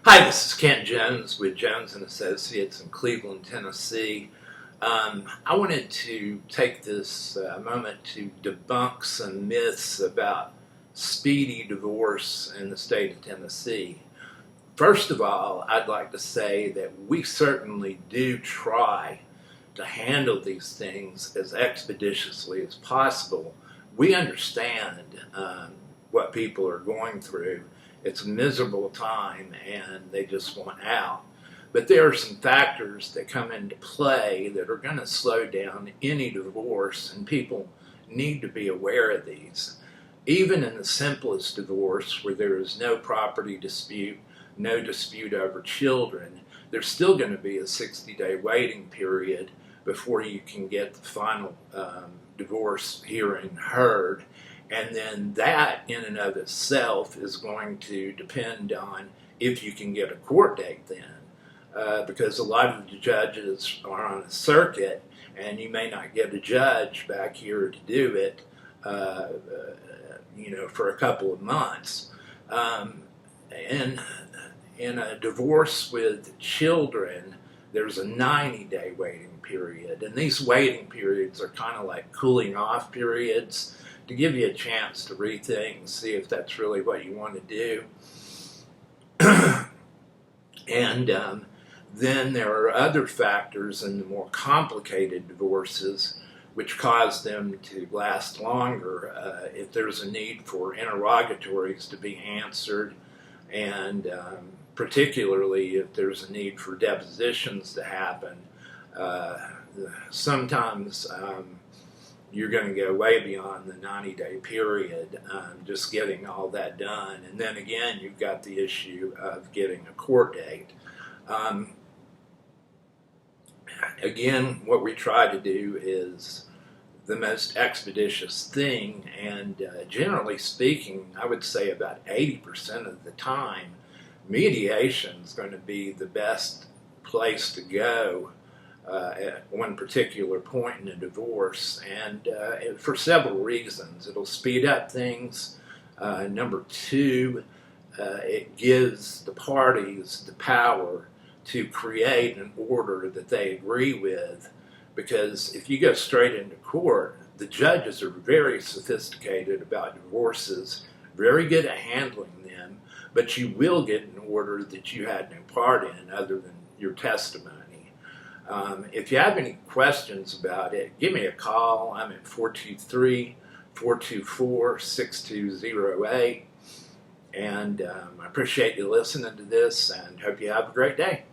Hi, this is Kent Jones with Jones and Associates in Cleveland, Tennessee. I wanted to take this moment to debunk some myths about speedy divorce in the state of Tennessee. First of all, I'd like to say that we certainly do try to handle these things as expeditiously as possible. We understand what people are going through. It's a miserable time and they just want out. But there are some factors that come into play that are going to slow down any divorce, and people need to be aware of these. Even in the simplest divorce, where there is no property dispute, no dispute over children, there's still going to be a 60-day waiting period before you can get the final divorce hearing heard. And then that in and of itself is going to depend on if you can get a court date then. Because a lot of the judges are on a circuit, and you may not get a judge back here to do it, for a couple of months. And in a divorce with children, there's a 90-day waiting period. And these waiting periods are kind of like cooling off periods to give you a chance to rethink and see if that's really what you want to do. And then there are other factors in the more complicated divorces which cause them to last longer. If there's a need for interrogatories to be answered, and particularly if there's a need for depositions to happen, sometimes you're going to go way beyond the 90-day period, just getting all that done. And then again, you've got the issue of getting a court date. Again, what we try to do is the most expeditious thing, and generally speaking, I would say about 80% of the time, mediation is going to be the best place to go at one particular point in a divorce, and for several reasons. It'll speed up things. Number two, it gives the parties the power to create an order that they agree with, because if you go straight into court, the judges are very sophisticated about divorces, very good at handling them, but you will get an order that you had no part in other than your testimony. If you have any questions about it, give me a call. I'm at 423-424-6208. And I appreciate you listening to this and hope you have a great day.